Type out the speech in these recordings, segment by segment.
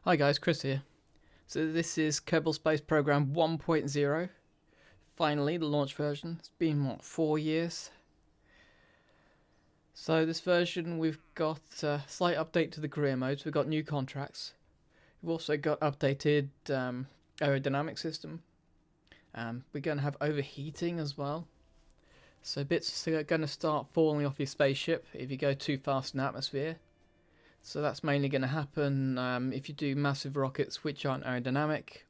Hi guys, Chris here. So this is Kerbal Space Program 1.0. Finally, the launch version. It's been, what, 4 years? So this version we've got a slight update to the career modes. We've got new contracts. We've also got updated aerodynamic system. We're going to have overheating as well. So bits are going to start falling off your spaceship if you go too fast in atmosphere. So that's mainly going to happen if you do massive rockets which aren't aerodynamic,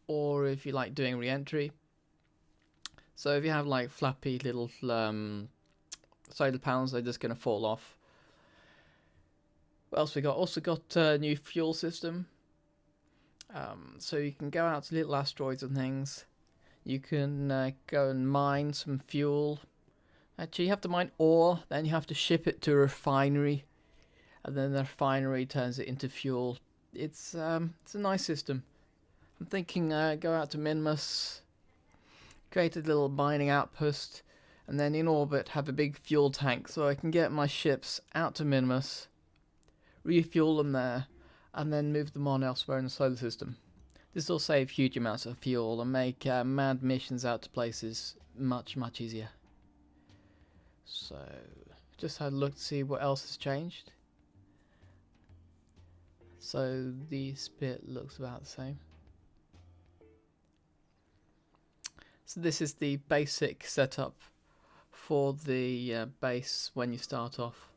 or if you like doing re-entry. So if you have like flappy little solar panels, they're just going to fall off. What else we got? Also got a new fuel system. So you can go out to little asteroids and things. You can go and mine some fuel. Actually, you have to mine ore, then you have to ship it to a refinery, and then the refinery turns it into fuel. It's a nice system. I'm thinking go out to Minmus, create a little mining outpost, and then in orbit have a big fuel tank so I can get my ships out to Minmus, refuel them there, and then move them on elsewhere in the solar system. This will save huge amounts of fuel and make manned missions out to places much easier. So, just had a look to see what else has changed. So this bit looks about the same. So this is the basic setup for the base when you start off.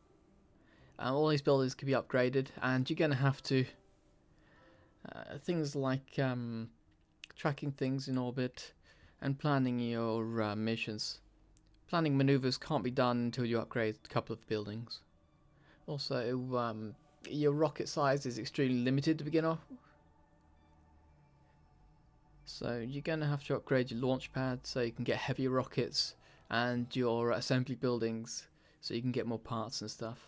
All these buildings can be upgraded, and you're going to have to things like tracking things in orbit and planning your missions. Planning maneuvers can't be done until you upgrade a couple of buildings. Also, your rocket size is extremely limited to begin off. So you're going to have to upgrade your launch pad so you can get heavier rockets, and your assembly buildings so you can get more parts and stuff.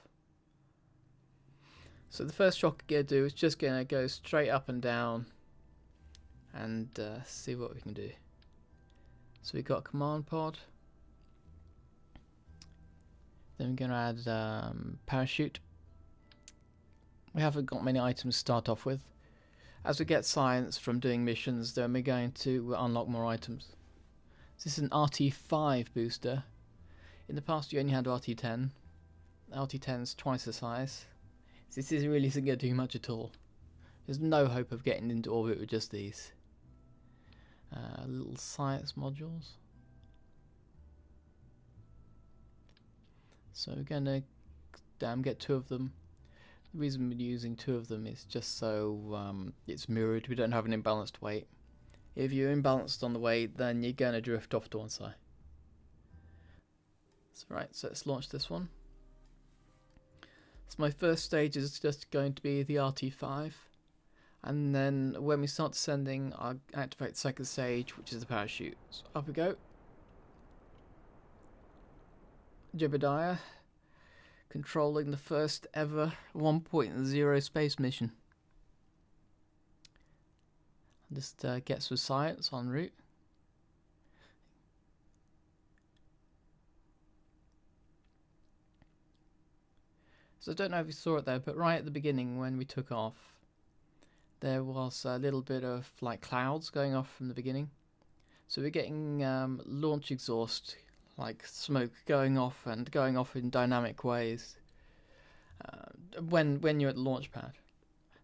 So the first rocket we're going to do is just going to go straight up and down and see what we can do. So we've got a command pod. Then we're going to add parachute. We haven't got many items to start off with. As we get science from doing missions, then we're going to unlock more items. This is an RT5 booster. In the past you only had RT10. RT10's twice the size. This really isn't going to do much at all. There's no hope of getting into orbit with just these. Little science modules. So we're going to get 2 of them. The reason we're using 2 of them is just so it's mirrored. We don't have an imbalanced weight. If you're imbalanced on the weight, then you're going to drift off to one side. So let's launch this one. So my first stage is just going to be the RT5. And then when we start descending, I'll activate the second stage, which is the parachute. So up we go. Jebediah, controlling the first ever 1.0 space mission. Just get some science en route. So I don't know if you saw it there, but right at the beginning when we took off, there was a little bit of like clouds going off from the beginning. So we're getting launch exhaust, like smoke going off in dynamic ways when you're at the launch pad.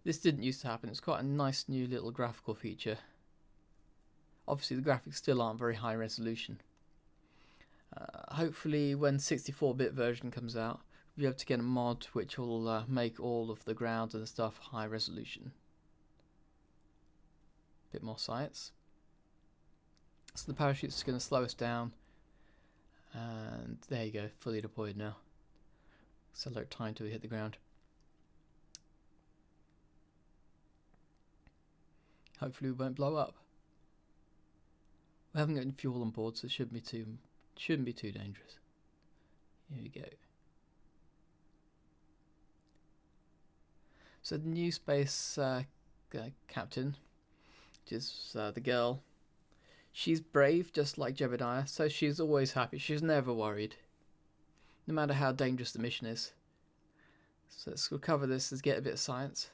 This didn't used to happen. It's quite a nice new little graphical feature. Obviously the graphics still aren't very high resolution. Hopefully when 64-bit version comes out, we'll be able to get a mod which will make all of the ground and stuff high resolution. Bit more science. So the parachute's going to slow us down. And there you go, fully deployed now. Accelerate time till we hit the ground. Hopefully we won't blow up. We haven't got any fuel on board, so it shouldn't be too dangerous. Here we go. So the new space captain, which is the girl, she's brave, just like Jebediah, so she's always happy. She's never worried, no matter how dangerous the mission is. So let's recover this and get a bit of science.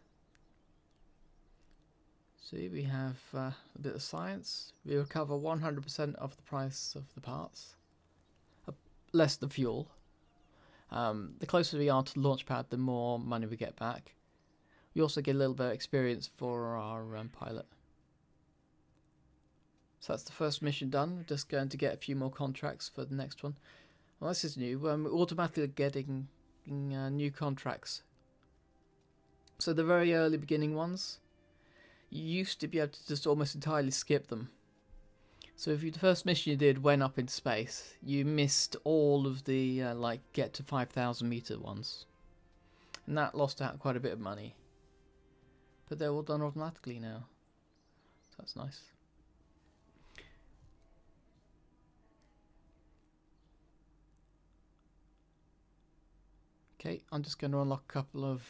See, we have a bit of science. We recover 100% of the price of the parts, less the fuel. The closer we are to the launch pad, the more money we get back. We also get a little bit of experience for our pilot. So that's the first mission done. We're just going to get a few more contracts for the next one. Well, this is new. We're automatically getting new contracts. So the very early beginning ones, you used to be able to just almost entirely skip them. So if the first mission you did went up into space, you missed all of the like get to 5,000 meter ones, and that lost out quite a bit of money. But they're all done automatically now, so that's nice. Okay, I'm just going to unlock a couple of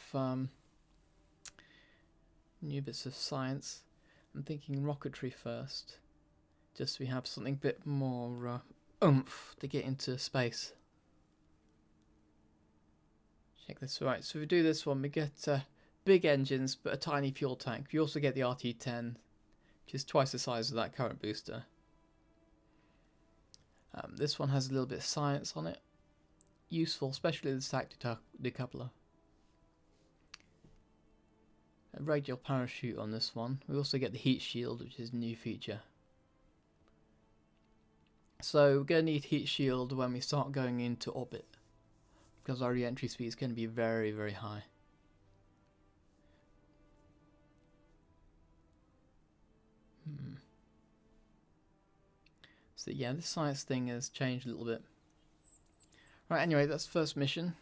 new bits of science. I'm thinking rocketry first, just so we have something a bit more oomph to get into space. Check this. Right, so if we do this one, we get big engines but a tiny fuel tank. We also get the RT-10, which is twice the size of that current booster. This one has a little bit of science on it. Useful, especially the stack decoupler. A radial parachute on this one. We also get the heat shield, which is a new feature. So we're going to need heat shield when we start going into orbit, because our re-entry speed is going to be very, very high. So yeah, this science thing has changed a little bit. Right, anyway, that's the first mission.